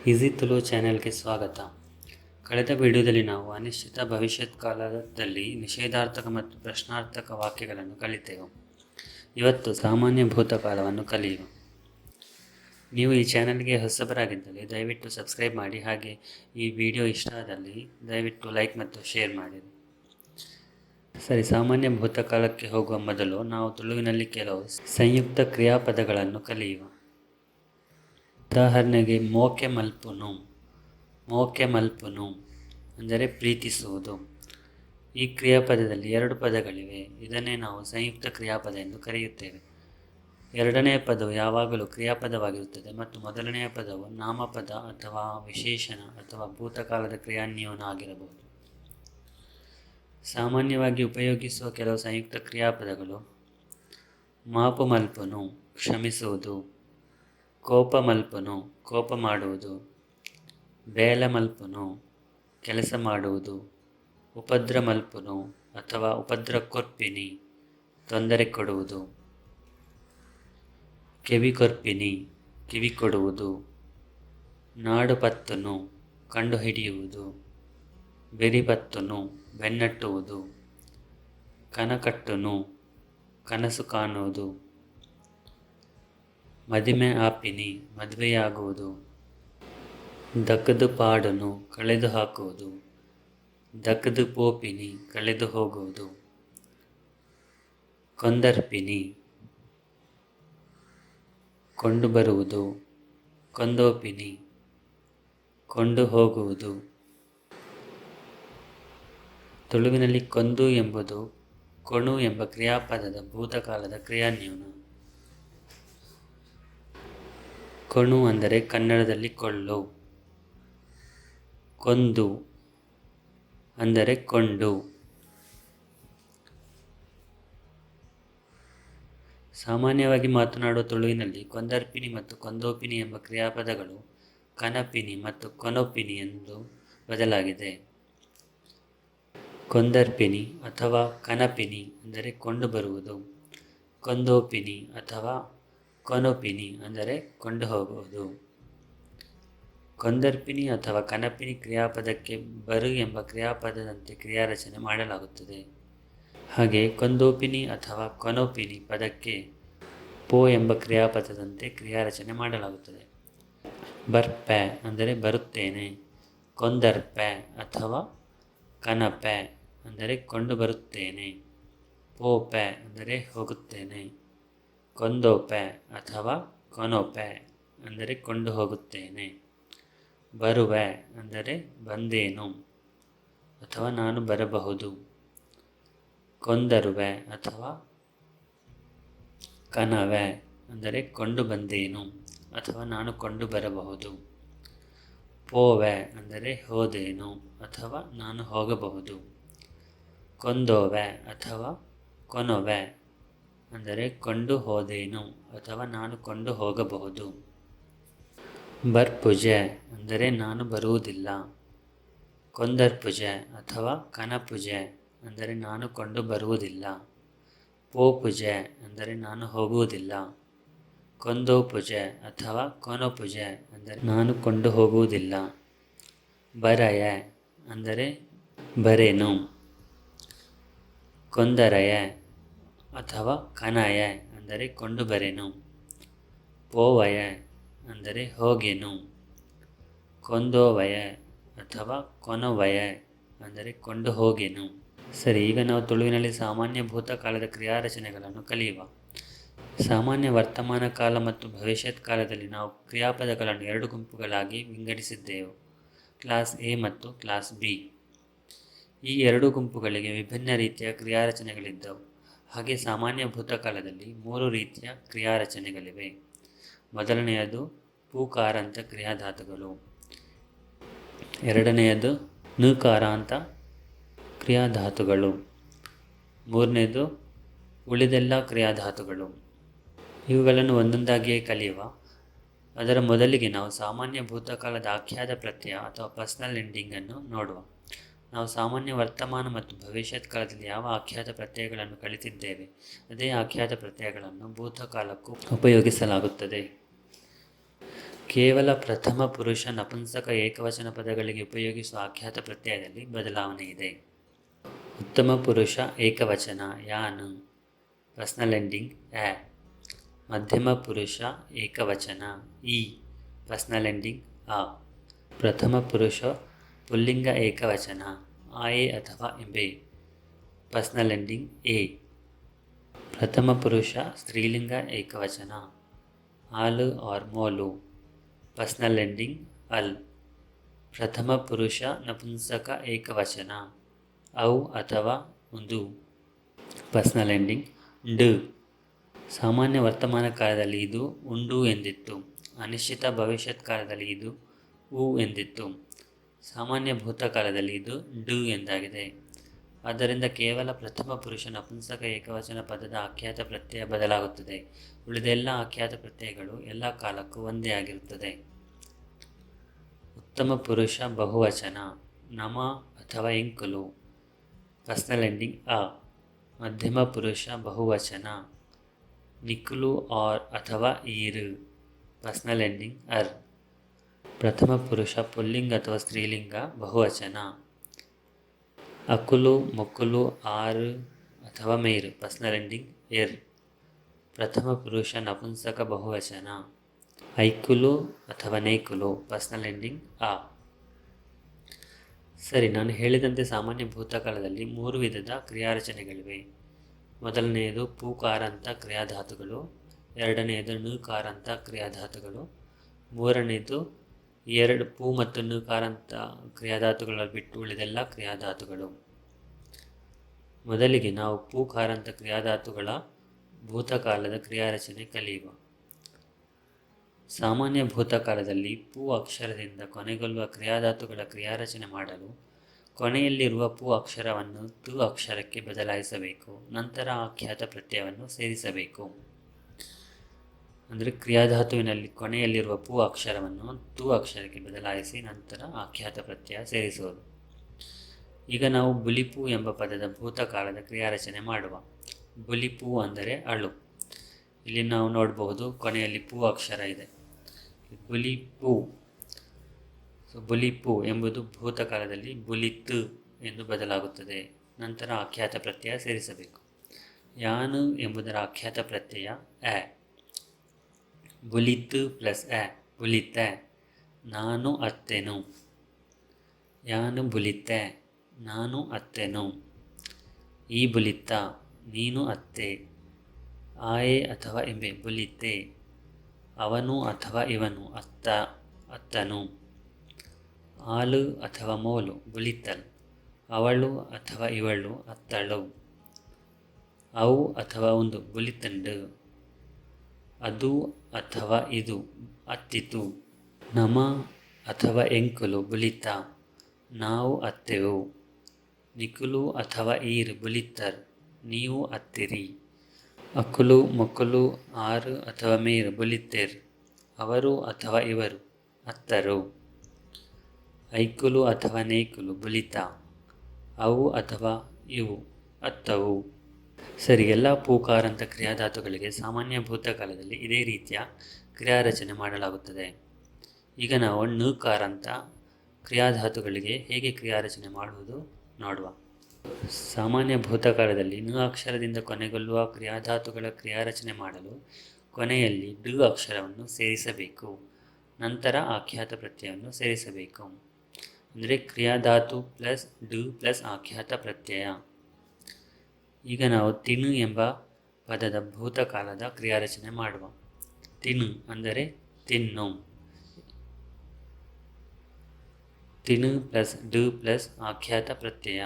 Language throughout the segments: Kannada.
ಈಸಿ ತುಳು ಚಾನೆಲ್ಗೆ ಸ್ವಾಗತ. ಕಳೆದ ವಿಡಿಯೋದಲ್ಲಿ ನಾವು ಅನಿಶ್ಚಿತ ಭವಿಷ್ಯತ್ ಕಾಲದಲ್ಲಿ ನಿಷೇಧಾರ್ಥಕ ಮತ್ತು ಪ್ರಶ್ನಾರ್ಥಕ ವಾಕ್ಯಗಳನ್ನು ಕಲಿತೆವು. ಇವತ್ತು ಸಾಮಾನ್ಯ ಭೂತಕಾಲವನ್ನು ಕಲಿಯುವ. ನೀವು ಈ ಚಾನೆಲ್ಗೆ ಹೊಸಬರಾಗಿದ್ದಲ್ಲಿ ದಯವಿಟ್ಟು ಸಬ್ಸ್ಕ್ರೈಬ್ ಮಾಡಿ. ಹಾಗೆ ಈ ವಿಡಿಯೋ ಇಷ್ಟ ಆದಲ್ಲಿ ದಯವಿಟ್ಟು ಲೈಕ್ ಮತ್ತು ಶೇರ್ ಮಾಡಿ. ಸರಿ, ಸಾಮಾನ್ಯ ಭೂತಕಾಲಕ್ಕೆ ಹೋಗುವ ಮೊದಲು ನಾವು ತುಳುವಿನಲ್ಲಿ ಕೆಲವು ಸಂಯುಕ್ತ ಕ್ರಿಯಾಪದಗಳನ್ನು ಕಲಿಯುವ. ಉದಾಹರಣೆಗೆ ಮೋಕೆ ಮಲ್ಪುನು. ಮೋಕೆ ಮಲ್ಪುನು ಅಂದರೆ ಪ್ರೀತಿಸುವುದು. ಈ ಕ್ರಿಯಾಪದದಲ್ಲಿ ಎರಡು ಪದಗಳಿವೆ. ಇದನ್ನೇ ನಾವು ಸಂಯುಕ್ತ ಕ್ರಿಯಾಪದ ಎಂದು ಕರೆಯುತ್ತೇವೆ. ಎರಡನೆಯ ಪದವು ಯಾವಾಗಲೂ ಕ್ರಿಯಾಪದವಾಗಿರುತ್ತದೆ ಮತ್ತು ಮೊದಲನೆಯ ಪದವು ನಾಮಪದ ಅಥವಾ ವಿಶೇಷಣ ಅಥವಾ ಭೂತಕಾಲದ ಕ್ರಿಯಾನ್ವಯನ ಆಗಿರಬಹುದು. ಸಾಮಾನ್ಯವಾಗಿ ಉಪಯೋಗಿಸುವ ಕೆಲವು ಸಂಯುಕ್ತ ಕ್ರಿಯಾಪದಗಳು: ಮಾಪು ಮಲ್ಪುನು ಕ್ಷಮಿಸುವುದು, ಕೋಪ ಮಲ್ಪುನು ಕೋಪ ಮಾಡುವುದು, ಬೇಲ ಮಲ್ಪುನು ಕೆಲಸ ಮಾಡುವುದು, ಉಪದ್ರ ಮಲ್ಪುನು ಅಥವಾ ಉಪದ್ರ ಕೊರ್ಪಿನಿ ತೊಂದರೆ ಕೊಡುವುದು, ಕಿವಿ ಕೊರ್ಪಿನಿ ಕಿವಿ ಕೊಡುವುದು, ನಾಡು ಪತ್ತುನು ಕಂಡುಹಿಡಿಯುವುದು, ಬೆರಿಪತ್ತುನು ಬೆನ್ನಟ್ಟುವುದು, ಕನಕಟ್ಟುನು ಕನಸು ಕಾಣುವುದು, ಮದಿಮೆ ಆಪಿನಿ ಮದುವೆಯಾಗುವುದು, ದಕ್ಕದು ಪಾಡುನು ಕಳೆದು ಹಾಕುವುದು, ದಕ್ಕದು ಪೋಪಿನಿ ಕಳೆದು ಹೋಗುವುದು, ಕೊಂದರ್ಪಿನಿ ಕೊಂಡು ಬರುವುದು, ಕೊಂದೋಪಿನಿ ಕೊಂಡು ಹೋಗುವುದು. ತುಳುವಿನಲ್ಲಿ ಕೊಂದು ಎಂಬುದು ಕೊಣು ಎಂಬ ಕ್ರಿಯಾಪದದ ಭೂತಕಾಲದ ಕ್ರಿಯಾನ್ವಯನ. ಕೊಣು ಅಂದರೆ ಕನ್ನಡದಲ್ಲಿ ಕೊಳ್ಳು. ಕೊಂದು ಅಂದರೆ ಕೊಂಡು. ಸಾಮಾನ್ಯವಾಗಿ ಮಾತನಾಡುವ ತುಳುವಿನಲ್ಲಿ ಕೊಂದರ್ಪಿನಿ ಮತ್ತು ಕೊಂದೋಪಿನಿ ಎಂಬ ಕ್ರಿಯಾಪದಗಳು ಕನಪಿನಿ ಮತ್ತು ಕೊನೋಪಿನಿ ಎಂದು ಬದಲಾಗಿದೆ. ಕೊಂದರ್ಪಿನಿ ಅಥವಾ ಕನಪಿನಿ ಅಂದರೆ ಕೊಂಡು ಬರುವುದು. ಕೊಂದೋಪಿನಿ ಅಥವಾ ಕೊನೋಪಿನಿ ಅಂದರೆ ಕೊಂಡು ಹೋಗುವುದು. ಕೊಂದರ್ಪಿನಿ ಅಥವಾ ಕನಪಿನಿ ಕ್ರಿಯಾಪದಕ್ಕೆ ಬರು ಎಂಬ ಕ್ರಿಯಾಪದದಂತೆ ಕ್ರಿಯಾರಚನೆ ಮಾಡಲಾಗುತ್ತದೆ. ಹಾಗೆ ಕೊಂದೋಪಿನಿ ಅಥವಾ ಕೊನೋಪಿನಿ ಪದಕ್ಕೆ ಪೋ ಎಂಬ ಕ್ರಿಯಾಪದದಂತೆ ಕ್ರಿಯಾರಚನೆ ಮಾಡಲಾಗುತ್ತದೆ. ಬರ್ಪೆ ಅಂದರೆ ಬರುತ್ತೇನೆ. ಕೊಂದರ್ಪೆ ಅಥವಾ ಕನಪೆ ಅಂದರೆ ಕೊಂಡು ಬರುತ್ತೇನೆ. ಪೋಪೆ ಅಂದರೆ ಹೋಗುತ್ತೇನೆ. ಕೊಂದೋಪೆ ಅಥವಾ ಕೊನೋಪೆ ಅಂದರೆ ಕೊಂಡು ಹೋಗುತ್ತೇನೆ. ಬರುವೆ ಅಂದರೆ ಬಂದೇನು ಅಥವಾ ನಾನು ಬರಬಹುದು. ಕೊಂದರುವೆ ಅಥವಾ ಕನವೆ ಅಂದರೆ ಕೊಂಡು ಬಂದೇನು ಅಥವಾ ನಾನು ಕೊಂಡು ಬರಬಹುದು. ಪೋವೆ ಅಂದರೆ ಹೋದೇನು ಅಥವಾ ನಾನು ಹೋಗಬಹುದು. ಕೊಂದೋವೆ ಅಥವಾ ಕೊನೊವೆ ಅಂದರೆ ಕೊಂಡು ಹೋದೇನು ಅಥವಾ ನಾನು ಕೊಂಡು ಹೋಗಬಹುದು. ಬರ್ಪುಜೆ ಅಂದರೆ ನಾನು ಬರುವುದಿಲ್ಲ. ಕೊಂದರ್ಪುಜೆ ಅಥವಾ ಕನಪುಜೆ ಅಂದರೆ ನಾನು ಕೊಂಡು ಬರುವುದಿಲ್ಲ. ಪೋಪುಜೆ ಅಂದರೆ ನಾನು ಹೋಗುವುದಿಲ್ಲ. ಕೊಂದೋಪುಜೆ ಅಥವಾ ಕೊನೋಪುಜೆ ಅಂದರೆ ನಾನು ಕೊಂಡು ಹೋಗುವುದಿಲ್ಲ. ಬರಯೆ ಅಂದರೆ ಬರೇನು. ಕೊಂದರಯೆ ಅಥವಾ ಕನಯೆ ಅಂದರೆ ಕೊಂಡು ಬರೆನು. ಪೋವಯೆ ಅಂದರೆ ಹೋಗೆನು. ಕೊಂದೋವಯೆ ಅಥವಾ ಕೊನವಯೆ ಅಂದರೆ ಕೊಂಡು ಹೋಗೆನು. ಸರಿ, ಈಗ ನಾವು ತುಳುವಿನಲ್ಲಿ ಸಾಮಾನ್ಯ ಭೂತಕಾಲದ ಕ್ರಿಯಾರಚನೆಗಳನ್ನು ಕಲಿಯುವ. ಸಾಮಾನ್ಯ ವರ್ತಮಾನ ಕಾಲ ಮತ್ತು ಭವಿಷ್ಯತ್ ಕಾಲದಲ್ಲಿ ನಾವು ಕ್ರಿಯಾಪದಗಳನ್ನು ಎರಡು ಗುಂಪುಗಳಾಗಿ ವಿಂಗಡಿಸಿದ್ದೆವು, ಕ್ಲಾಸ್ ಎ ಮತ್ತು ಕ್ಲಾಸ್ ಬಿ. ಈ ಎರಡು ಗುಂಪುಗಳಿಗೆ ವಿಭಿನ್ನ ರೀತಿಯ ಕ್ರಿಯಾರಚನೆಗಳಿದ್ದವು. ಹಾಗೆ ಸಾಮಾನ್ಯ ಭೂತಕಾಲದಲ್ಲಿ ಮೂರು ರೀತಿಯ ಕ್ರಿಯಾರಚನೆಗಳಿವೆ. ಮೊದಲನೆಯದು ಪೂಕಾರಾಂತ ಕ್ರಿಯಾಧಾತುಗಳು. ಎರಡನೆಯದು ನುಕಾರಾಂತ ಕ್ರಿಯಾಧಾತುಗಳು. ಮೂರನೇದು ಉಳಿದೆಲ್ಲ ಕ್ರಿಯಾಧಾತುಗಳು. ಇವುಗಳನ್ನು ಒಂದೊಂದಾಗಿಯೇ ಕಲಿಯುವ. ಅದರ ಮೊದಲಿಗೆ ನಾವು ಸಾಮಾನ್ಯ ಭೂತಕಾಲದ ಆಖ್ಯಾತ ಪ್ರತ್ಯಯ ಅಥವಾ ಪರ್ಸನಲ್ ಎಂಡಿಂಗನ್ನು ನೋಡುವ. ನಾವು ಸಾಮಾನ್ಯ ವರ್ತಮಾನ ಮತ್ತು ಭವಿಷ್ಯತ್ ಕಾಲದಲ್ಲಿ ಯಾವ ಆಖ್ಯಾತ ಪ್ರತ್ಯಯಗಳನ್ನು ಕಲಿತಿದ್ದೇವೆ ಅದೇ ಆಖ್ಯಾತ ಪ್ರತ್ಯಯಗಳನ್ನು ಭೂತಕಾಲಕ್ಕೂ ಉಪಯೋಗಿಸಲಾಗುತ್ತದೆ. ಕೇವಲ ಪ್ರಥಮ ಪುರುಷ ನಪುಂಸಕ ಏಕವಚನ ಪದಗಳಿಗೆ ಉಪಯೋಗಿಸುವ ಆಖ್ಯಾತ ಪ್ರತ್ಯಯದಲ್ಲಿ ಬದಲಾವಣೆ ಇದೆ. ಉತ್ತಮ ಪುರುಷ ಏಕವಚನ ಯಾನ್, ಪರ್ಸನಲ್ ಎಂಡಿಂಗ್ ಎ. ಮಧ್ಯಮ ಪುರುಷ ಏಕವಚನ ಈ, ಪರ್ಸನಲ್ ಎಂಡಿಂಗ್ ಆ. ಪ್ರಥಮ ಪುರುಷ ಪುಲ್ಲಿಂಗ ಏಕವಚನ ಆಯೆ ಅಥವಾ ಎಂಬೆ, ಪರ್ಸನಲ್ ಎಂಡಿಂಗ್ ಎ. ಪ್ರಥಮ ಪುರುಷ ಸ್ತ್ರೀಲಿಂಗ ಏಕವಚನ all are Molu, personal ending ಅಲ್. ಪ್ರಥಮ ಪುರುಷ ನಪುಂಸಕ ಏಕವಚನ ಔ ಅಥವಾ ಒಂದು, ಪರ್ಸನಲ್ ಎಂಡಿಂಗ್ ಡ್. ಸಾಮಾನ್ಯ ವರ್ತಮಾನ ಕಾಲದಲ್ಲಿ ಇದು ಉಂಡು ಎಂದಿತ್ತು. ಅನಿಶ್ಚಿತ ಭವಿಷ್ಯತ್ ಕಾಲದಲ್ಲಿ ಇದು ಉ ಎಂದಿತ್ತು. ಸಾಮಾನ್ಯ ಭೂತಕಾಲದಲ್ಲಿ ಇದು ಡ್ ಎಂದಾಗಿದೆ. ಆದ್ದರಿಂದ ಕೇವಲ ಪ್ರಥಮ ಪುರುಷ ನಪುಂಸಕ ಏಕವಚನ ಪದದ ಆಖ್ಯಾತ ಪ್ರತ್ಯಯ ಬದಲಾಗುತ್ತದೆ. ಉಳಿದ ಎಲ್ಲ ಆಖ್ಯಾತ ಪ್ರತ್ಯಯಗಳು ಎಲ್ಲ ಕಾಲಕ್ಕೂ ಒಂದೇ ಆಗಿರುತ್ತದೆ. ಉತ್ತಮ ಪುರುಷ ಬಹುವಚನ ನಮ ಅಥವಾ ಎಂಕುಲು, ಪರ್ಸನಲ್ ಎಂಡಿಂಗ್ ಅ. ಮಧ್ಯಮ ಪುರುಷ ಬಹುವಚನ ನಿಕುಲು ಆರ್ ಅಥವಾ ಈರ್, ಪರ್ಸನಲ್ ಎಂಡಿಂಗ್ ಅರ್. ಪ್ರಥಮ ಪುರುಷ ಪುಲ್ಲಿಂಗ ಅಥವಾ ಸ್ತ್ರೀಲಿಂಗ ಬಹುವಚನ ಅಕುಲು ಮೊಕುಲು ಆರ್ ಅಥವಾ ಮೇರ್, ಪರ್ಸನಲ್ ಎಂಡಿಂಗ್ ಎರ್. ಪ್ರಥಮ ಪುರುಷ ನಪುಂಸಕ ಬಹುವಚನ ಐಕುಲು ಅಥವಾ ನೇಕುಲು, ಪರ್ಸನಲ್ ಎಂಡಿಂಗ್ ಆ. ಸರಿ, ನಾನು ಹೇಳಿದಂತೆ ಸಾಮಾನ್ಯ ಭೂತಕಾಲದಲ್ಲಿ 3 ವಿಧದ ಕ್ರಿಯಾರಚನೆಗಳಿವೆ. ಮೊದಲನೆಯದು ಪೂಕಾರಾಂತ ಕ್ರಿಯಾಧಾತುಗಳು, ಎರಡನೆಯದು ಣಕಾರಾಂತ ಕ್ರಿಯಾಧಾತುಗಳು, ಮೂರನೆಯದು 2 ಪೂ ಮತ್ತು ಣಕಾರಾಂತ ಕ್ರಿಯಾಧಾತುಗಳ ಬಿಟ್ಟು ಉಳಿದೆಲ್ಲ ಕ್ರಿಯಾಧಾತುಗಳು. ಮೊದಲಿಗೆ ನಾವು ಪೂಕಾರಾಂತ ಕ್ರಿಯಾಧಾತುಗಳ ಭೂತಕಾಲದ ಕ್ರಿಯಾರಚನೆ ಕಲಿಯುವ. ಸಾಮಾನ್ಯ ಭೂತಕಾಲದಲ್ಲಿ ಪೂ ಅಕ್ಷರದಿಂದ ಕೊನೆಗೊಳ್ಳುವ ಕ್ರಿಯಾಧಾತುಗಳ ಕ್ರಿಯಾರಚನೆ ಮಾಡಲು ಕೊನೆಯಲ್ಲಿರುವ ಪೂ ಅಕ್ಷರವನ್ನು ತು ಅಕ್ಷರಕ್ಕೆ ಬದಲಾಯಿಸಬೇಕು. ನಂತರ ಆಖ್ಯಾತ ಪ್ರತ್ಯಯವನ್ನು ಸೇರಿಸಬೇಕು. ಅಂದರೆ ಕ್ರಿಯಾಧಾತುವಿನಲ್ಲಿ ಕೊನೆಯಲ್ಲಿರುವ ಪೂ ಅಕ್ಷರವನ್ನು ತು ಅಕ್ಷರಕ್ಕೆ ಬದಲಾಯಿಸಿ ನಂತರ ಆಖ್ಯಾತ ಪ್ರತ್ಯಯ ಸೇರಿಸುವುದು. ಈಗ ನಾವು ಬುಲಿಪು ಎಂಬ ಪದದ ಭೂತಕಾಲದ ಕ್ರಿಯಾರಚನೆ ಮಾಡುವ. ಬುಲಿಪು ಅಂದರೆ ಅಳು. ಇಲ್ಲಿ ನಾವು ನೋಡಬಹುದು ಕೊನೆಯಲ್ಲಿ ಪೂ ಅಕ್ಷರ ಇದೆ. ಬುಲಿಪು. ಬುಲಿಪು ಎಂಬುದು ಭೂತಕಾಲದಲ್ಲಿ ಬುಲಿತ್ ಎಂದು ಬದಲಾಗುತ್ತದೆ. ನಂತರ ಆಖ್ಯಾತ ಪ್ರತ್ಯಯ ಸೇರಿಸಬೇಕು. ಯಾನು ಎಂಬುದರ ಆಖ್ಯಾತ ಪ್ರತ್ಯಯ ಎ. ಬುಲಿತ್ ಪ್ಲಸ್ ಎ, ಬುಲಿತೆ. ನಾನು ಅತ್ತೆನು. ಯಾನು ಬುಲಿತೆ, ನಾನು ಅತ್ತೆನು. ಈ ಬುಲಿತ್ತ, ನೀನು ಅತ್ತೆ. ಆಯೆ ಅಥವಾ ಎಂಬೆ, ಬುಲಿತೆ. ಅವನು ಅಥವಾ ಇವನು, ಅತ್ತನು. ಆಲು ಅಥವಾ ಮೋಲು, ಬುಲಿತಲ್. ಅವಳು ಅಥವಾ ಇವಳು, ಅತ್ತಳು. ಅವು ಅಥವಾ ಒಂದು, ಬುಲಿತಂಡು. ಅದು ಅಥವಾ ಇದು, ಅತ್ತಿತು. ನಮ ಅಥವಾ ಎಂಕುಲು, ಬುಲಿತ. ನಾವು ಅತ್ತೆವು. ನಿಕುಲು ಅಥವಾ ಈರ್, ಬುಲಿತ್ತರ್. ನೀವು ಅತ್ತಿರಿ. ಅಕುಲು ಮೊಕುಲು ಆರು ಅಥವಾ ಮೇರ್, ಬುಲಿತ್ತೇರ್. ಅವರು ಅಥವಾ ಇವರು, ಅತ್ತರು. ಐಕುಲು ಅಥವಾ ನೇಕುಲು, ಬುಲಿತ. ಅವು ಅಥವಾ ಇವು, ಅತ್ತವು. ಸರಿ, ಎಲ್ಲ ಪೂಕಾರಾಂತ ಕ್ರಿಯಾಧಾತುಗಳಿಗೆ ಸಾಮಾನ್ಯ ಭೂತಕಾಲದಲ್ಲಿ ಇದೇ ರೀತಿಯ ಕ್ರಿಯಾರಚನೆ ಮಾಡಲಾಗುತ್ತದೆ. ಈಗ ನಾವು ಣಕಾರಾಂತ ಕ್ರಿಯಾಧಾತುಗಳಿಗೆ ಹೇಗೆ ಕ್ರಿಯಾರಚನೆ ಮಾಡುವುದು ನೋಡುವ. ಸಾಮಾನ್ಯ ಭೂತಕಾಲದಲ್ಲಿ ಣ ಅಕ್ಷರದಿಂದ ಕೊನೆಗೊಳ್ಳುವ ಕ್ರಿಯಾಧಾತುಗಳ ಕ್ರಿಯಾರಚನೆ ಮಾಡಲು ಕೊನೆಯಲ್ಲಿ ಡ್ ಅಕ್ಷರವನ್ನು ಸೇರಿಸಬೇಕು. ನಂತರ ಆಖ್ಯಾತ ಪ್ರತ್ಯಯವನ್ನು ಸೇರಿಸಬೇಕು. ಅಂದರೆ ಕ್ರಿಯಾಧಾತು ಪ್ಲಸ್ ಡ್ ಪ್ಲಸ್ ಆಖ್ಯಾತ ಪ್ರತ್ಯಯ. ಈಗ ನಾವು ತಿಣು ಎಂಬ ಪದದ ಭೂತಕಾಲದ ಕ್ರಿಯಾರಚನೆ ಮಾಡುವ. ತಿಣು ಅಂದರೆ ತಿನ್ನು. ತಿಣು ಪ್ಲಸ್ ಡ್ ಪ್ಲಸ್ ಆಖ್ಯಾತ ಪ್ರತ್ಯಯ.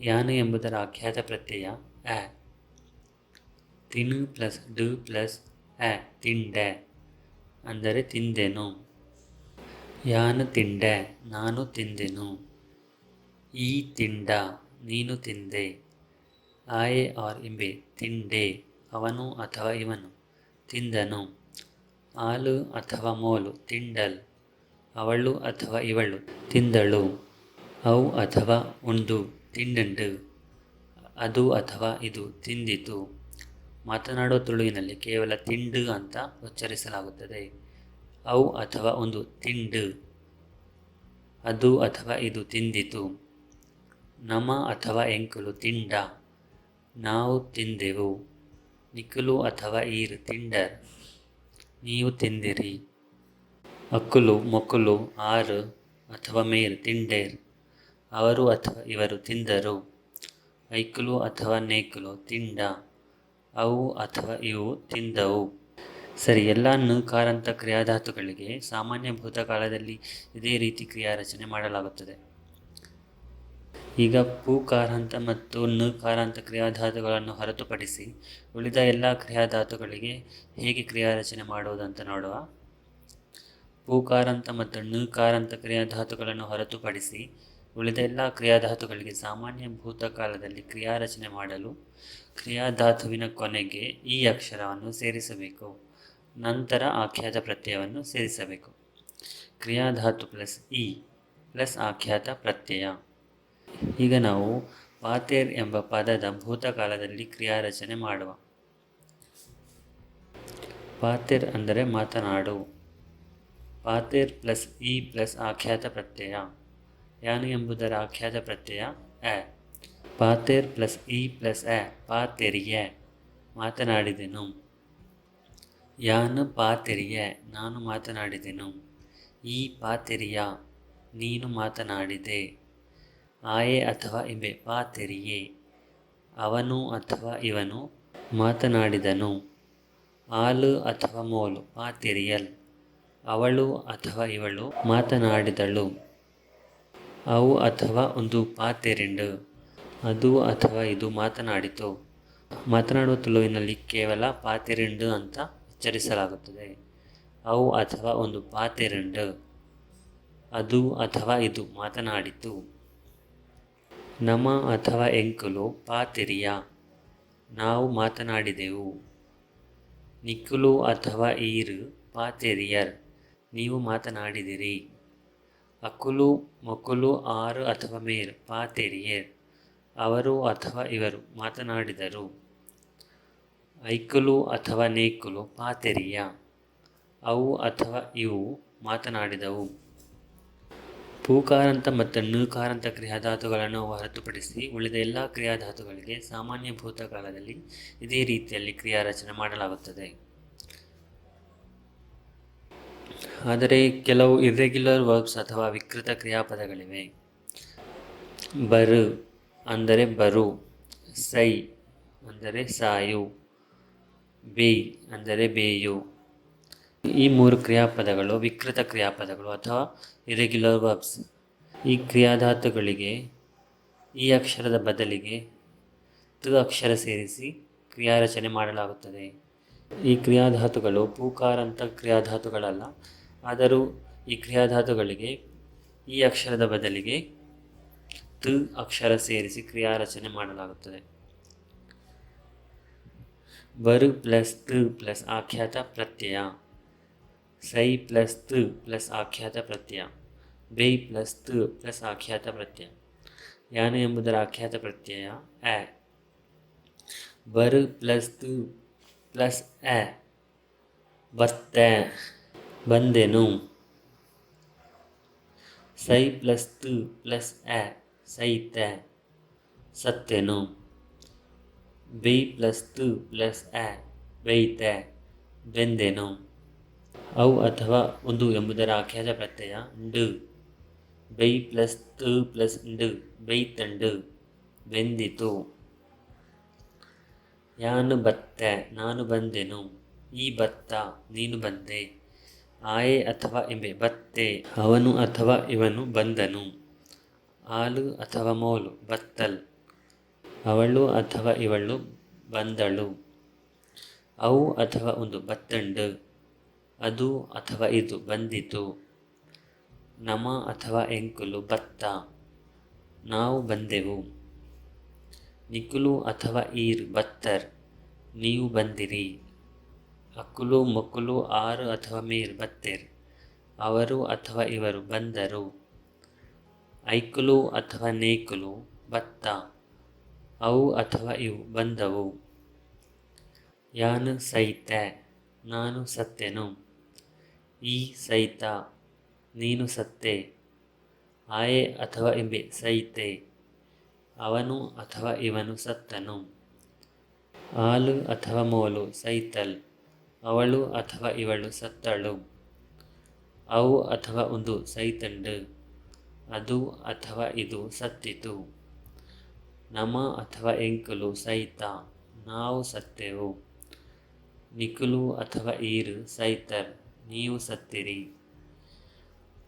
ಯಾನು ಎಂಬುದರ ಆಖ್ಯಾತ ಪ್ರತ್ಯಯ ಎ. ತಿಣು ಪ್ಲಸ್ ಡ್ ಪ್ಲಸ್ ಎ, ತಿಂಡೆ ಅಂದರೆ ತಿಂದೆನು. ಯಾನು ತಿಂಡೆ, ನಾನು ತಿಂದೆನು. ಈ ತಿಂಡ, ನೀನು ತಿಂದೆ. ಆಯೆ ಆರ್ ಎಂಬೆ, ತಿಂಡೆ. ಅವನು ಅಥವಾ ಇವನು, ತಿಂದನು. ಆಲು ಅಥವಾ ಮೋಲು, ತಿಂಡಲ್. ಅವಳು ಅಥವಾ ಇವಳು, ತಿಂದಳು. ಅವು ಅಥವಾ ಉಂಡು, ತಿಂಡುಂಡು. ಅದು ಅಥವಾ ಇದು, ತಿಂದಿತು. ಮಾತನಾಡುವ ತುಳುವಿನಲ್ಲಿ ಕೇವಲ ತಿಂಡು ಅಂತ ಉಚ್ಚರಿಸಲಾಗುತ್ತದೆ. ಅವು ಅಥವಾ ಒಂದು ತಿಂಡು, ಅದು ಅಥವಾ ಇದು ತಿಂದಿತು. ನಮ ಅಥವಾ ಎಂಕುಲು ತಿಂಡ, ನಾವು ತಿಂದೆವು. ನಿಕುಲು ಅಥವಾ ಈರು ತಿಂಡರ್, ನೀವು ತಿಂದಿರಿ. ಅಕ್ಕುಲು ಮೊಕ್ಕುಲು ಆರು ಅಥವಾ ಮೇರು ತಿಂಡೇರ್, ಅವರು ಅಥವಾ ಇವರು ತಿಂದರು. ಐಕುಲು ಅಥವಾ ನೇಕುಲು ತಿಂಡ, ಅವು ಅಥವಾ ಇವು ತಿಂದವು. ಸರಿ, ಎಲ್ಲ ನುಕಾರಾಂತ ಕ್ರಿಯಾಧಾತುಗಳಿಗೆ ಸಾಮಾನ್ಯ ಭೂತಕಾಲದಲ್ಲಿ ಇದೇ ರೀತಿ ಕ್ರಿಯಾರಚನೆ ಮಾಡಲಾಗುತ್ತದೆ. ಈಗ ಪೂಕಾರಾಂತ ಮತ್ತು ನುಕಾರಾಂತ ಕ್ರಿಯಾಧಾತುಗಳನ್ನು ಹೊರತುಪಡಿಸಿ ಉಳಿದ ಎಲ್ಲ ಕ್ರಿಯಾಧಾತುಗಳಿಗೆ ಹೇಗೆ ಕ್ರಿಯಾರಚನೆ ಮಾಡುವುದಂತ ನೋಡುವ. ಪೂಕಾರಾಂತ ಮತ್ತು ನುಕಾರಾಂತ ಕ್ರಿಯಾಧಾತುಗಳನ್ನು ಹೊರತುಪಡಿಸಿ ಉಳಿದ ಎಲ್ಲ ಕ್ರಿಯಾಧಾತುಗಳಿಗೆ ಸಾಮಾನ್ಯ ಭೂತಕಾಲದಲ್ಲಿ ಕ್ರಿಯಾರಚನೆ ಮಾಡಲು ಕ್ರಿಯಾಧಾತುವಿನ ಕೊನೆಗೆ ಈ ಅಕ್ಷರವನ್ನು ಸೇರಿಸಬೇಕು. ನಂತರ ಆಖ್ಯಾತ ಪ್ರತ್ಯಯವನ್ನು ಸೇರಿಸಬೇಕು. ಕ್ರಿಯಾಧಾತು ಪ್ಲಸ್ ಇ ಪ್ಲಸ್ ಆಖ್ಯಾತ ಪ್ರತ್ಯಯ. ಈಗ ನಾವು ಪಾತೇರ್ ಎಂಬ ಪದದ ಭೂತಕಾಲದಲ್ಲಿ ಕ್ರಿಯಾರಚನೆ ಮಾಡುವ. ಪಾತೇರ್ ಅಂದರೆ ಮಾತನಾಡು. ಪಾತೇರ್ ಪ್ಲಸ್ ಇ ಪ್ಲಸ್ ಆಖ್ಯಾತ ಪ್ರತ್ಯಯ. ಯಾನು ಎಂಬುದರ ಆಖ್ಯಾತ ಪ್ರತ್ಯಯ ಎ. ಪಾತೇರ್ ಪ್ಲಸ್ ಇ ಪ್ಲಸ್ ಎ ಪಾತೆರಿಯೆ, ಮಾತನಾಡಿದೆನು. ಯಾನು ಪಾತೆರಿಯೆ, ನಾನು ಮಾತನಾಡಿದೆನು. ಈ ಪಾತೆರಿಯ, ನೀನು ಮಾತನಾಡಿದೆ. ಆಯೆ ಅಥವಾ ಇಬೆ ಪಾತೆರಿಯೆ, ಅವನು ಅಥವಾ ಇವನು ಮಾತನಾಡಿದನು. ಆಲು ಅಥವಾ ಮೋಲು ಪಾತೆರಿಯಲ್, ಅವಳು ಅಥವಾ ಇವಳು ಮಾತನಾಡಿದಳು. ಅವು ಅಥವಾ ಒಂದು ಪಾತೆರಿಂಡು, ಅದು ಅಥವಾ ಇದು ಮಾತನಾಡಿತು. ಮಾತನಾಡುವ ತುಳುವಿನಲ್ಲಿ ಕೇವಲ ಪಾತೆರಿಂಡು ಅಂತ ಉಚ್ಚರಿಸಲಾಗುತ್ತದೆ. ಅವು ಅಥವಾ ಒಂದು ಪಾತೆರಿಂಡು, ಅದು ಅಥವಾ ಇದು ಮಾತನಾಡಿತು. ನಮ ಅಥವಾ ಎಂಕುಲು ಪಾತೆರಿಯ, ನಾವು ಮಾತನಾಡಿದೆವು. ನಿಕುಲು ಅಥವಾ ಈರು ಪಾತೆರಿಯರ್, ನೀವು ಮಾತನಾಡಿದಿರಿ. ಅಕುಲು ಮೊಕುಲು ಆರು ಅಥವಾ ಮೇರು ಪಾತೆರಿಯರ್, ಅವರು ಅಥವಾ ಇವರು ಮಾತನಾಡಿದರು. ಐಕುಲು ಅಥವಾ ನೇಕುಲು ಪಾತೆರಿಯ, ಅವು ಅಥವಾ ಇವು ಮಾತನಾಡಿದವು. ಪೂಕಾರಾಂತ ಮತ್ತು ನುಕಾರಾಂತ ಕ್ರಿಯಾಧಾತುಗಳನ್ನು ಹೊರತುಪಡಿಸಿ ಉಳಿದ ಎಲ್ಲ ಕ್ರಿಯಾಧಾತುಗಳಿಗೆ ಸಾಮಾನ್ಯ ಭೂತಕಾಲದಲ್ಲಿ ಇದೇ ರೀತಿಯಲ್ಲಿ ಕ್ರಿಯಾರಚನೆ ಮಾಡಲಾಗುತ್ತದೆ. ಆದರೆ ಕೆಲವು ಇರ್ರೆಗ್ಯುಲರ್ ವರ್ಬ್ಸ್ ಅಥವಾ ವಿಕೃತ ಕ್ರಿಯಾಪದಗಳಿವೆ. ಬರು ಅಂದರೆ ಬರು, ಸೈ ಅಂದರೆ ಸಾಯು, ಬೇಯ್ ಅಂದರೆ ಬೇಯು. ಈ ಮೂರು ಕ್ರಿಯಾಪದಗಳು ವಿಕೃತ ಕ್ರಿಯಾಪದಗಳು ಅಥವಾ ಇರೆಗ್ಯುಲರ್ ವರ್ಬ್ಸ್. ಈ ಕ್ರಿಯಾಧಾತುಗಳಿಗೆ ಈ ಅಕ್ಷರದ ಬದಲಿಗೆ ತ ಅಕ್ಷರ ಸೇರಿಸಿ ಕ್ರಿಯಾರಚನೆ ಮಾಡಲಾಗುತ್ತದೆ. ಈ ಕ್ರಿಯಾಧಾತುಗಳು ಪೂಕಾರಾಂತ ಕ್ರಿಯಾಧಾತುಗಳಲ್ಲ, ಆದರೂ ಈ ಕ್ರಿಯಾಧಾತುಗಳಿಗೆ ಈ ಅಕ್ಷರದ ಬದಲಿಗೆ ತ ಅಕ್ಷರ ಸೇರಿಸಿ ಕ್ರಿಯಾರಚನೆ ಮಾಡಲಾಗುತ್ತದೆ. ಬರು ಪ್ಲಸ್ ತ ಪ್ಲಸ್ ಆಖ್ಯಾತ ಪ್ರತ್ಯಯ, ಸೈ ಪ್ಲಸ್ ತ ಪ್ಲಸ್ ಆಖ್ಯಾತ ಪ್ರತ್ಯಯ, ಬೇಯ್ ಪ್ಲಸ್ ತ ಪ್ಲಸ್ ಆಖ್ಯಾತ ಪ್ರತ್ಯಯ. ಯಾನು ಎಂಬುದರ ಆಖ್ಯಾತ ಪ್ರತ್ಯಯ ಎ. ಬರು ಪ್ಲಸ್ ತ ಪ್ಲಸ್ ಎ ಬರ್ತೆ, ಬಂದೆನು. ಸೈ ಪ್ಲಸ್ ತ ಪ್ಲಸ್ ಎ ಸೈತೆ, ಸತ್ತೆನು. ಬೇಯ್ ಪ್ಲಸ್ ತ ಪ್ಲಸ್ ಎ ಬೈತೆ, ಬೆಂದೆನು. ಅವು ಅಥವಾ ಒಂದು ಎಂಬುದರ ಆಖ್ಯಾತ ಪ್ರತ್ಯಯ ಂಡು. ಬೈ ಪ್ಲಸ್ ತ ಪ್ಲಸ್ ಂಡು ಬೈತಂಡು, ಬೆಂದಿತು. ಯಾನು ಬತ್ತೆ, ನಾನು ಬಂದೆನು. ಈ ಬತ್ತ, ನೀನು ಬಂದೆ. ಆಯೆ ಅಥವಾ ಇಬೆ ಬತ್ತೆ, ಅವನು ಅಥವಾ ಇವನು ಬಂದನು. ಆಲು ಅಥವಾ ಮೋಲು ಬತ್ತಲ್, ಅವಳು ಅಥವಾ ಇವಳು ಬಂದಳು. ಅವು ಅಥವಾ ಒಂದು ಬತ್ತಂಡು, ಅದು ಅಥವಾ ಇದು ಬಂದಿತು. ನಮ ಅಥವಾ ಎಂಕುಲು ಬತ್ತ, ನಾವು ಬಂದೆವು. ನಿಕುಲು ಅಥವಾ ಈರು ಬತ್ತರ್, ನೀವು ಬಂದಿರಿ. ಅಕುಲು ಮೊಕುಲು ಆರು ಅಥವಾ ಮೇರು ಬತ್ತೆರ್, ಅವರು ಅಥವಾ ಇವರು ಬಂದರು. ಐಕುಲು ಅಥವಾ ನೇಕುಲು ಬತ್ತ, ಅವು ಅಥವಾ ಇವು ಬಂದವು. ಯಾನು ಸೈತೆ, ನಾನು ಸತ್ತೆನು. ಈ ಸೈತ ನೀನು ಸತ್ತೆ. ಆಯೆ ಅಥವಾ ಎಂಬೆ ಸೈತೆ ಅವನು ಅಥವಾ ಇವನು ಸತ್ತನು. ಆಲು ಅಥವಾ ಮೋಲು ಸೈತಲ್ ಅವಳು ಅಥವಾ ಇವಳು ಸತ್ತಳು. ಅವು ಅಥವಾ ಒಂದು ಸೈತಂಡು ಅದು ಅಥವಾ ಇದು ಸತ್ತಿತು. ನಮ ಅಥವಾ ಎಂಕುಲು ಸೈತ ನಾವು ಸತ್ತೆವು. ನಿಕುಲು ಅಥವಾ ಈರು ಸೈತರ್ ನೀವು ಸತ್ತಿರಿ.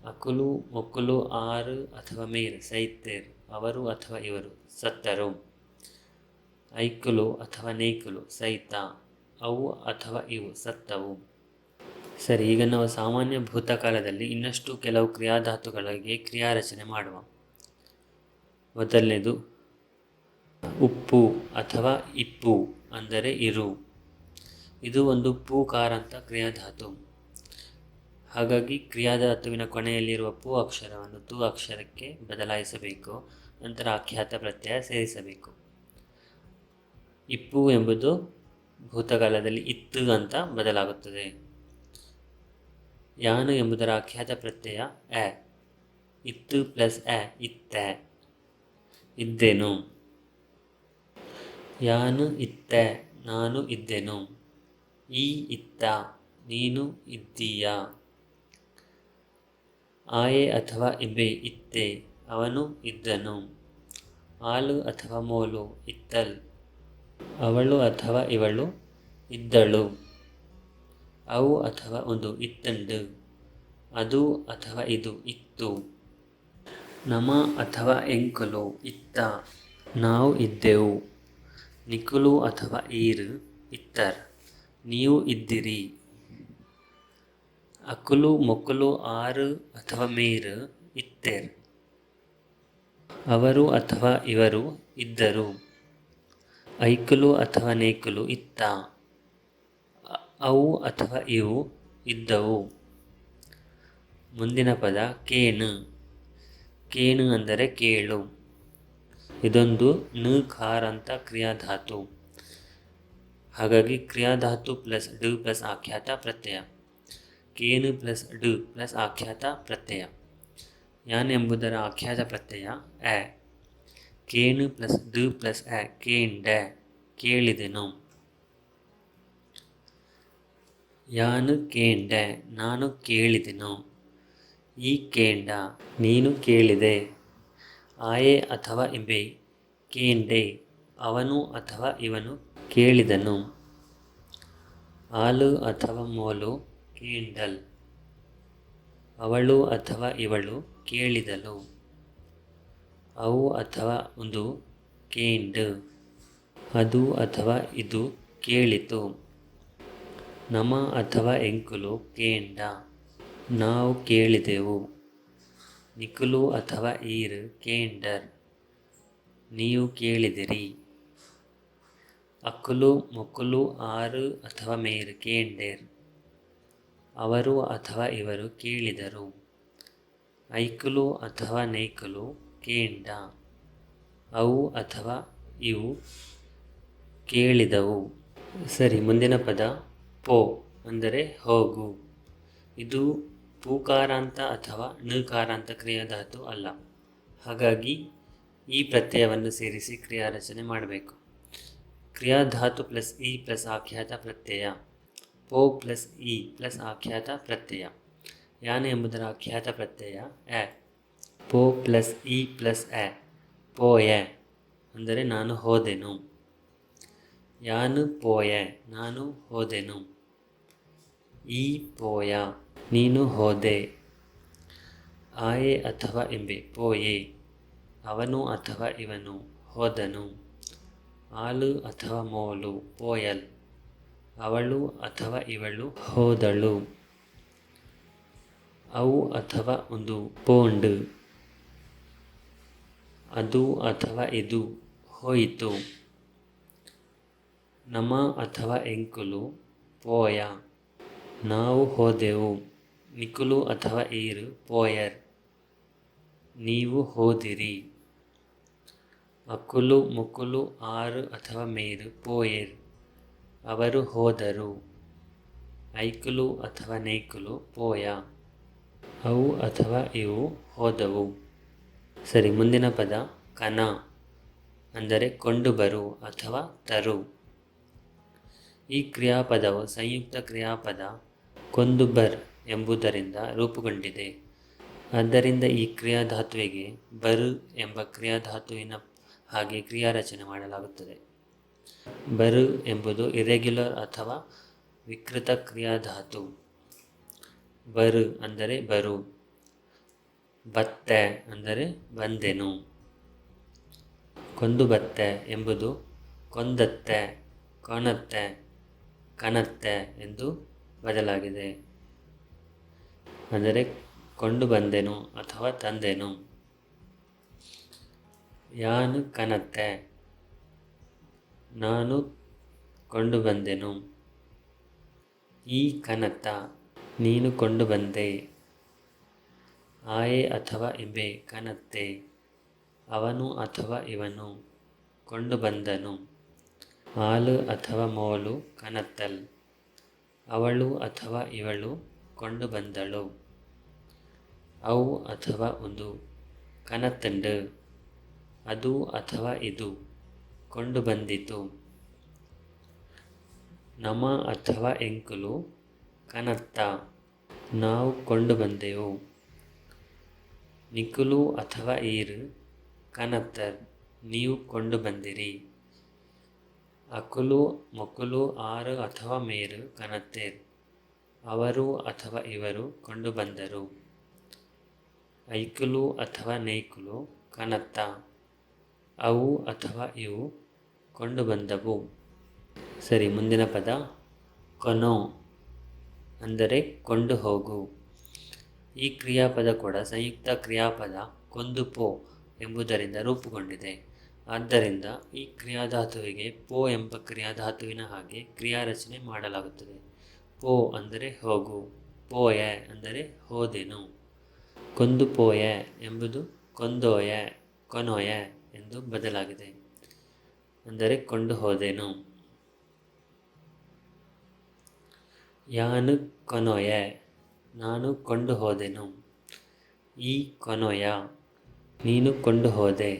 ಅಕುಲು ಮೊಕ್ಕುಲು ಆರು ಅಥವಾ ಮೇರು ಸೈತೇರ್ ಅವರು ಅಥವಾ ಇವರು ಸತ್ತರು. ಐಕುಲು ಅಥವಾ ನೇಕುಲು ಸೈತ ಅವು ಅಥವಾ ಇವು ಸತ್ತವು. ಸರಿ, ಈಗ ನಾವು ಸಾಮಾನ್ಯ ಭೂತಕಾಲದಲ್ಲಿ ಇನ್ನಷ್ಟು ಕೆಲವು ಕ್ರಿಯಾಧಾತುಗಳಿಗೆ ಕ್ರಿಯಾರಚನೆ ಮಾಡುವ. ಮೊದಲನೇದು ಉಪ್ಪು ಅಥವಾ ಇಪ್ಪು ಅಂದರೆ ಇರು. ಇದು ಒಂದು ಪೂಕಾರಾಂತ ಕ್ರಿಯಾಧಾತು. ಹಾಗಾಗಿ ಕ್ರಿಯಾಧಾತುವಿನ ಕೊನೆಯಲ್ಲಿರುವ ಪೂ ಅಕ್ಷರವನ್ನು ತು ಅಕ್ಷರಕ್ಕೆ ಬದಲಾಯಿಸಬೇಕು. ನಂತರ ಆಖ್ಯಾತ ಪ್ರತ್ಯಯ ಸೇರಿಸಬೇಕು. ಇಪ್ಪು ಎಂಬುದು ಭೂತಕಾಲದಲ್ಲಿ ಇತ್ತು ಅಂತ ಬದಲಾಗುತ್ತದೆ. ಯಾನು ಎಂಬುದರ ಆಖ್ಯಾತ ಪ್ರತ್ಯಯ ಎ. ಇತ್ತು ಪ್ಲಸ್ ಎ ಇತ್ತೆ ಇದ್ದೆನು. ಯಾನು ಇತ್ತೆ ನಾನು ಇದ್ದೆನು. ಈ ಇತ್ತ ನೀನು ಇದ್ದೀಯ. ಆಯೆ ಅಥವಾ ಇಬ್ಬೆ ಇತ್ತೆ ಅವನು ಇದ್ದನು. ಆಲು ಅಥವಾ ಮೋಲು ಇತ್ತಲ್ ಅವಳು ಅಥವಾ ಇವಳು ಇದ್ದಳು. ಅವು ಅಥವಾ ಒಂದು ಇತ್ತಂಡು ಅದು ಅಥವಾ ಇದು ಇತ್ತು. ನಮ ಅಥವಾ ಎಂಕುಲು ಇತ್ತ ನಾವು ಇದ್ದೆವು. ನಿಕುಲು ಅಥವಾ ಈರು ಇತ್ತರ್ ನೀವು ಇದ್ದಿರಿ. ಅಕುಲು ಮೊಕ್ಕುಲು ಆರು ಅಥವಾ ಮೇರು ಇತ್ತೆರ್ ಅವರು ಅಥವಾ ಇವರು ಇದ್ದರು. ಐಕುಲು ಅಥವಾ ನೇಕುಲು ಇತ್ತ ಅವು ಅಥವಾ ಇವು ಇದ್ದವು. ಮುಂದಿನ ಪದ ಕೇಣು. ಕೇಣು ಅಂದರೆ ಕೇಳು. ಇದೊಂದು ನುಕಾರಾಂತ ಕ್ರಿಯಾಧಾತು. ಹಾಗಾಗಿ ಕ್ರಿಯಾಧಾತು ಪ್ಲಸ್ ಡು ಪ್ಲಸ್ ಆಖ್ಯಾತ ಪ್ರತ್ಯಯ. ಕೇನು ಪ್ಲಸ್ ಡು ಪ್ಲಸ್ ಆಖ್ಯಾತ ಪ್ರತ್ಯಯ. ಯಾನ್ ಎಂಬುದರ ಆಖ್ಯಾತ ಪ್ರತ್ಯಯ ಎ. ಕೇನು ಪ್ಲಸ್ ಡು ಪ್ಲಸ್ ಎ ಕೇಂಡೆ ಕೇಳಿದೆನು. ಯಾನು ಕೇಂಡೆ ನಾನು ಕೇಳಿದೆನು. ಈ ಕೇಂಡ ನೀನು ಕೇಳಿದೆ. ಆಯೆ ಅಥವಾ ಇಬೆ ಕೇಂಡೆ ಅವನು ಅಥವಾ ಇವನು ಕೇಳಿದನು. ಆಲು ಅಥವಾ ಮೋಲು ಕೇಂಡಲ್ ಅವಳು ಅಥವಾ ಇವಳು ಕೇಳಿದಳು. ಅವು ಅಥವಾ ಒಂದು ಕೇಂಡು ಅದು ಅಥವಾ ಇದು ಕೇಳಿತು. ನಮ ಅಥವಾ ಎಂಕುಲು ಕೇಂಡ ನಾವು ಕೇಳಿದೆವು. ನಿಕುಲು ಅಥವಾ ಈರು ಕೇಂಡರ್ ನೀವು ಕೇಳಿದಿರಿ. ಅಕುಲು ಮೊಕ್ಕುಲು ಆರು ಅಥವಾ ಮೇರು ಕೇಂಡೇರ್ ಅವರು ಅಥವಾ ಇವರು ಕೇಳಿದರು. ಐಕುಲು ಅಥವಾ ನೇಕುಲು ಕೇಂಡ ಅವು ಅಥವಾ ಇವು ಕೇಳಿದವು. ಸರಿ, ಮುಂದಿನ ಪದ ಪೋ ಅಂದರೆ ಹೋಗು. ಇದು ಪೂಕಾರಾಂತ ಅಥವಾ ನುಕಾರಾಂತ ಕ್ರಿಯಾಧಾತು ಅಲ್ಲ. ಹಾಗಾಗಿ ಈ ಪ್ರತ್ಯಯವನ್ನು ಸೇರಿಸಿ ಕ್ರಿಯಾರಚನೆ ಮಾಡಬೇಕು. ಕ್ರಿಯಾಧಾತು ಪ್ಲಸ್ ಇ ಪ್ಲಸ್ ಆಖ್ಯಾತ ಪ್ರತ್ಯಯ. ಪೋ ಪ್ಲಸ್ ಇ ಪ್ಲಸ್ ಆಖ್ಯಾತ ಪ್ರತ್ಯಯ. ಯಾನ ಎಂಬುದರ ಆಖ್ಯಾತ ಪ್ರತ್ಯಯ ಎ. ಪೋ ಪ್ಲಸ್ ಇ ಪ್ಲಸ್ ಎ ಪೋಯೆ ಅಂದರೆ ನಾನು ಹೋದೆನು. ಯಾನು ಪೋಯೆ ನಾನು ಹೋದೆನು. ಈ ಪೋಯ ನೀನು ಹೋದೆ. ಆಯೆ ಅಥವಾ ಎಂಬೆ ಪೋಯೆ ಅವನು ಅಥವಾ ಇವನು ಹೋದನು. ಆಲು ಅಥವಾ ಮೋಲು ಪೋಯಲ್ ಅವಳು ಅಥವಾ ಇವಳು ಹೋದಳು. ಅವು ಅಥವಾ ಒಂದು ಪೋಂಡು ಅದು ಅಥವಾ ಇದು ಹೋಯಿತು. ನಮ ಅಥವಾ ಎಂಕುಲು ಪೋಯ ನಾವು ಹೋದೆವು. ನಿಕುಲು ಅಥವಾ ಈರು ಪೋಯರ್ ನೀವು ಹೋದಿರಿ. ಅಕುಲು ಮುಕುಲು ಆರು ಅಥವಾ ಮೇರು ಪೋಯೆರ್ ಅವರು ಹೋದರು. ಐಕುಲು ಅಥವಾ ನೈಕುಲು ಪೋಯ. ಅವು ಅಥವಾ ಇವು ಹೋದವು. ಸರಿ, ಮುಂದಿನ ಪದ ಕನ ಅಂದರೆ ಕೊಂಡು ಬರು ಅಥವಾ ತರು. ಈ ಕ್ರಿಯಾಪದವು ಸಂಯುಕ್ತ ಕ್ರಿಯಾಪದ ಕೊಂದು ಬರ್ ಎಂಬುದರಿಂದ ರೂಪುಗೊಂಡಿದೆ. ಆದ್ದರಿಂದ ಈ ಕ್ರಿಯಾಧಾತುವಿಗೆ ಬರು ಎಂಬ ಕ್ರಿಯಾಧಾತುವಿನ ಹಾಗೆ ಕ್ರಿಯಾರಚನೆ ಮಾಡಲಾಗುತ್ತದೆ. ಬರು ಎಂಬುದು ಇರೆಗ್ಯುಲರ್ ಅಥವಾ ವಿಕೃತ ಕ್ರಿಯಾಧಾತು. ಬರು ಅಂದರೆ ಬರು. ಬತ್ತೆ ಅಂದರೆ ಬಂದೆನು. ಕೊಂದು ಬತ್ತೆ ಎಂಬುದು ಕೊಂದತ್ತೆ, ಕೊನತ್ತೆ, ಕನತ್ತೆ ಎಂದು ಬದಲಾಗಿದೆ. ಅಂದರೆ ಕೊಂಡು ಬಂದೆನು ಅಥವಾ ತಂದೆನು. ಯಾನು ಕನತ್ತೆ, ನಾನು ಕೊಂಡು ಬಂದೆನು. ಈ ಕನತ್ತ, ನೀನು ಕೊಂಡು ಬಂದೆ. ಆಯೆ ಅಥವಾ ಇಬೆ ಕನತ್ತೆ, ಅವನು ಅಥವಾ ಇವನು ಕೊಂಡು ಬಂದನು. ಆಲು ಅಥವಾ ಮೋಲು ಕನತ್ತಲ್, ಅವಳು ಅಥವಾ ಇವಳು ಕೊಂಡು ಬಂದಳು. ಅವು ಅಥವಾ ಒಂದು ಕನತ್ತಂಡು, ಅದು ಅಥವಾ ಇದು ಕೊಂಡು ಬಂದಿತು. ನಮ ಅಥವಾ ಎಂಕುಲು ಕನತ್ತ, ನಾವು ಕೊಂಡು ಬಂದೆವು. ನಿಕುಲು ಅಥವಾ ಈರು ಕನತ್ತರ್, ನೀವು ಕೊಂಡು ಬಂದಿರಿ. ಅಕುಲು ಮೊಕುಲು ಆರು ಅಥವಾ ಮೇರು ಕನತ್ತೇರ್, ಅವರು ಅಥವಾ ಇವರು ಕೊಂಡು ಬಂದರು. ಐಕುಲು ಅಥವಾ ನೈಕುಲು ಕನತ್ತ, ಅವು ಅಥವಾ ಇವು ಕೊಂಡು ಬಂದವು. ಸರಿ, ಮುಂದಿನ ಪದ ಕೊನೊ ಅಂದರೆ ಕೊಂಡು ಹೋಗು. ಈ ಕ್ರಿಯಾಪದ ಕೂಡ ಸಂಯುಕ್ತ ಕ್ರಿಯಾಪದ ಕೊಂದು ಪೋ ಎಂಬುದರಿಂದ ರೂಪುಗೊಂಡಿದೆ. ಆದ್ದರಿಂದ ಈ ಕ್ರಿಯಾಧಾತುವಿಗೆ ಪೋ ಎಂಬ ಕ್ರಿಯಾಧಾತುವಿನ ಹಾಗೆ ಕ್ರಿಯಾರಚನೆ ಮಾಡಲಾಗುತ್ತದೆ. ಪೋ ಅಂದರೆ ಹೋಗು, ಪೋಯೆ ಅಂದರೆ ಹೋದೆನು. ಕೊಂದು ಪೋಯೆ ಎಂಬುದು ಕೊಂದೋಯೆ, ಕೊನೊಯೆ ಎಂದು ಬದಲಾಗಿದೆ. ಅಂದರೆ ಕೊಂಡು ಹೋದೆನು. ಯಾನು ಕೊನೊಯೆ, ನಾನು ಕೊಂಡು ಹೋದೆನು. ಈ ಕೊನೊಯ, ನೀನು ಕೊಂಡು ಹೋದೆ.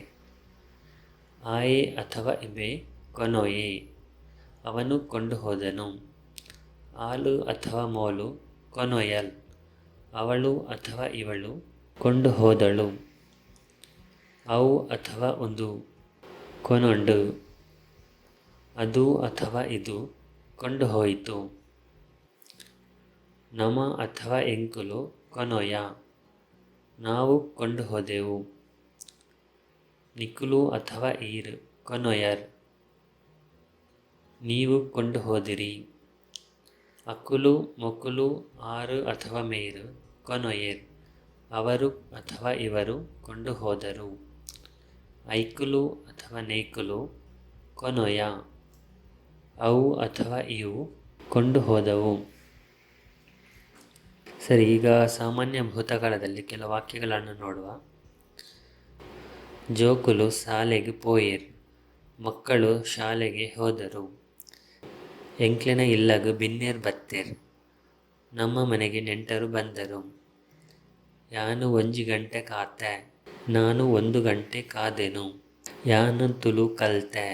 ಆಯೆ ಅಥವಾ ಇಬೆ ಕೊನೊಯೆ, ಅವನು ಕೊಂಡು ಹೋದನು. ಆಲು ಅಥವಾ ಮೋಲು ಕೊನೊಯಲ್, ಅವಳು ಅಥವಾ ಇವಳು ಕೊಂಡು ಹೋದಳು. ಅವು ಅಥವಾ ಒಂದು ಕೊನೊಂಡು, ಅದು ಅಥವಾ ಇದು ಕೊಂಡು ಹೋಯಿತು. ನಮ ಅಥವಾ ಎಂಕುಲು ಕೊನೊಯ, ನಾವು ಕೊಂಡು ಹೋದೆವು. ನಿಕುಲು ಅಥವಾ ಈರ್ ಕೊನೊಯರ್, ನೀವು ಕೊಂಡು ಹೋದಿರಿ. ಅಕುಲು ಮೊಕುಲು ಆರು ಅಥವಾ ಮೇರು ಕೊನೊಯೇರ್, ಅವರು ಅಥವಾ ಇವರು ಕೊಂಡು ಹೋದರು. ಐಕುಲು ಅಥವಾ ನೈಕುಲು ಕೊನೊಯ, ಅವು ಅಥವಾ ಇವು ಕೊಂಡು ಹೋದವು. ಸರಿ, ಈಗ ಸಾಮಾನ್ಯ ಭೂತಕಾಲದಲ್ಲಿ ಕೆಲವು ವಾಕ್ಯಗಳನ್ನು ನೋಡುವ. ಜೋಕುಲು ಶಾಲೆಗೆ ಪೋಯೇರ್, ಮಕ್ಕಳು ಶಾಲೆಗೆ ಹೋದರು. ಎಂಕ್ಲೆನ ಇಲ್ಲಗು ಬಿನ್ನೇರ್ ಬತ್ತೇರ್, ನಮ್ಮ ಮನೆಗೆ ನೆಂಟರು ಬಂದರು. ಯಾನು 1 ಗಂಟೆ ಕಾತೆ, ನಾನು 1 ಗಂಟೆ ಕಾದೆನು. ಯಾನು ತುಳು ಕಲ್ತೆ,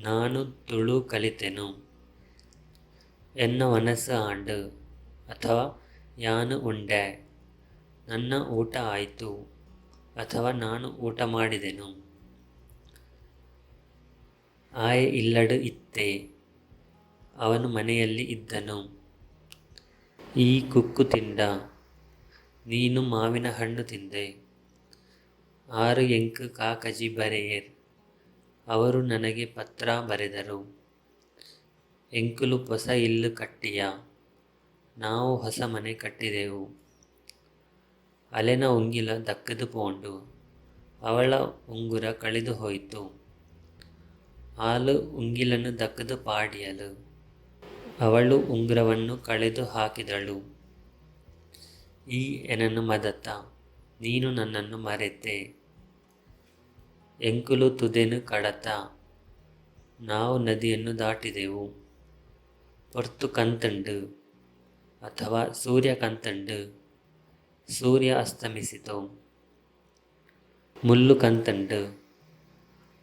ನಾನು ತುಳು ಕಲಿತೆನು. ಎನ್ನ ವನಸ್ಸು ಆಂಡು ಅಥವಾ ಯಾನು ಉಂಡೆ, ನನ್ನ ಊಟ ಆಯಿತು ಅಥವಾ ನಾನು ಊಟ ಮಾಡಿದೆನು. ಆಯೆ ಇಲ್ಲಡು ಇತ್ತೆ, ಅವನು ಮನೆಯಲ್ಲಿ ಇದ್ದನು. ಈ ಕುಕ್ಕು ತಿಂಡ, ನೀನು ಮಾವಿನ ಹಣ್ಣು ತಿಂದೆ. 6 ಎಂಕು ಕಾಕಜಿ ಬರೆಯೇರ್, ಅವರು ನನಗೆ ಪತ್ರ ಬರೆದರು. ಎಂಕುಲು ಹೊಸ ಇಲ್ಲು ಕಟ್ಟಿಯ, ನಾವು ಹೊಸ ಮನೆ ಕಟ್ಟಿದೆವು. ಅಲೆನ ಉಂಗಿಲ ದಕ್ಕದು ಪೋಂಡು, ಅವಳ ಉಂಗುರ ಕಳೆದು ಹೋಯಿತು. ಆಲು ಉಂಗಿಲನ್ನು ದಕ್ಕದು ಪಾಡಿಯಲು, ಅವಳು ಉಂಗುರವನ್ನು ಕಳೆದು ಹಾಕಿದಳು. ಈ ಎನನ್ನು ಮದತ, ನೀನು ನನ್ನನ್ನು ಮರೆತೆ. ಎಂಕುಲು ತುದೆನು ಕಡತ, ನಾವು ನದಿಯನ್ನು ದಾಟಿದೆವು. ಪೊರ್ತು ಕಂತಂಡು, ಅಥವಾ ಸೂರ್ಯ ಕಂತಂಡು ಸೂರ್ಯ ಅಸ್ತಮಿಸಿತು. ಮುಳ್ಳು ಕಂತಂಡು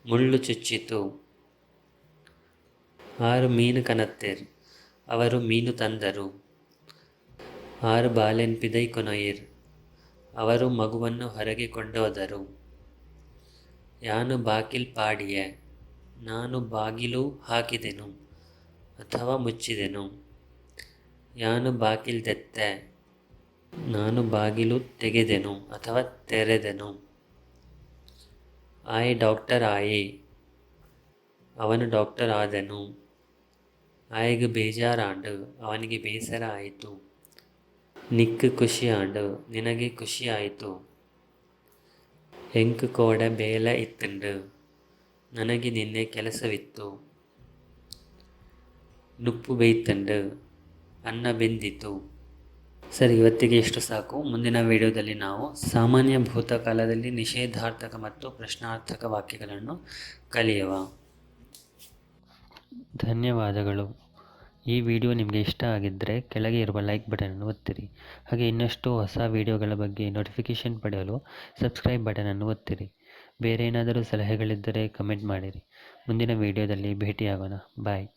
ಮುಳ್ಳು ಚುಚ್ಚಿತು. 6 ಮೀನು ಕನತ್ತೆರ್ ಅವರು ಮೀನು ತಂದರು. 6 ಬಾಲೆನ್ಪಿದೈ ಕೊನೊಯಿರ್ ಅವರು ಮಗುವನ್ನು ಹೊರಗೆ ಕೊಂಡೋದರು. ಯಾನು ಬಾಕಿಲ್ ಪಾಡಿಯೆ ನಾನು ಬಾಗಿಲು ಹಾಕಿದೆನು ಅಥವಾ ಮುಚ್ಚಿದೆನು. ಯಾನು ಬಾಕಿಲ್ ದೆತ್ತೆ ನಾನು ಬಾಗಿಲು ತೆಗೆದೆನು ಅಥವಾ ತೆರೆದೆನು. ಆಯ್ ಡಾಕ್ಟರ್ ಆಯೆ ಅವನು ಡಾಕ್ಟರ್ ಆದನು. ಆಯ್ಗೆ ಬೇಜಾರಾಂಡು ಅವನಿಗೆ ಬೇಸರ ಆಯಿತು. ನಿಕ್ಕು ಖುಷಿ ಆಂಡು ನಿನಗೆ ಖುಷಿ ಆಯಿತು. ಎಂಕು ಕೋಡ ಬೇಲ ಇತ್ತುಂಡು ನನಗೆ ನಿನ್ನೆ ಕೆಲಸವಿತ್ತು. ನುಪ್ಪು ಬೇಯ್ತಂಡು ಅನ್ನ ಬೆಂದಿತು. ಸರಿ, ಇವತ್ತಿಗೆ ಇಷ್ಟು ಸಾಕು. ಮುಂದಿನ ವಿಡಿಯೋದಲ್ಲಿ ನಾವು ಸಾಮಾನ್ಯ ಭೂತಕಾಲದಲ್ಲಿ ನಿಷೇಧಾರ್ಥಕ ಮತ್ತು ಪ್ರಶ್ನಾರ್ಥಕ ವಾಕ್ಯಗಳನ್ನು ಕಲಿಯುವ. ಧನ್ಯವಾದಗಳು. ಈ ವಿಡಿಯೋ ನಿಮಗೆ ಇಷ್ಟ ಆಗಿದ್ದರೆ ಕೆಳಗೆ ಇರುವ ಲೈಕ್ ಬಟನನ್ನು ಒತ್ತಿರಿ. ಹಾಗೆ ಇನ್ನಷ್ಟು ಹೊಸ ವಿಡಿಯೋಗಳ ಬಗ್ಗೆ ನೋಟಿಫಿಕೇಷನ್ ಪಡೆಯಲು ಸಬ್ಸ್ಕ್ರೈಬ್ ಬಟನನ್ನು ಒತ್ತಿರಿ. ಬೇರೆ ಏನಾದರೂ ಸಲಹೆಗಳಿದ್ದರೆ ಕಮೆಂಟ್ ಮಾಡಿರಿ. ಮುಂದಿನ ವಿಡಿಯೋದಲ್ಲಿ ಭೇಟಿಯಾಗೋಣ. ಬಾಯ್.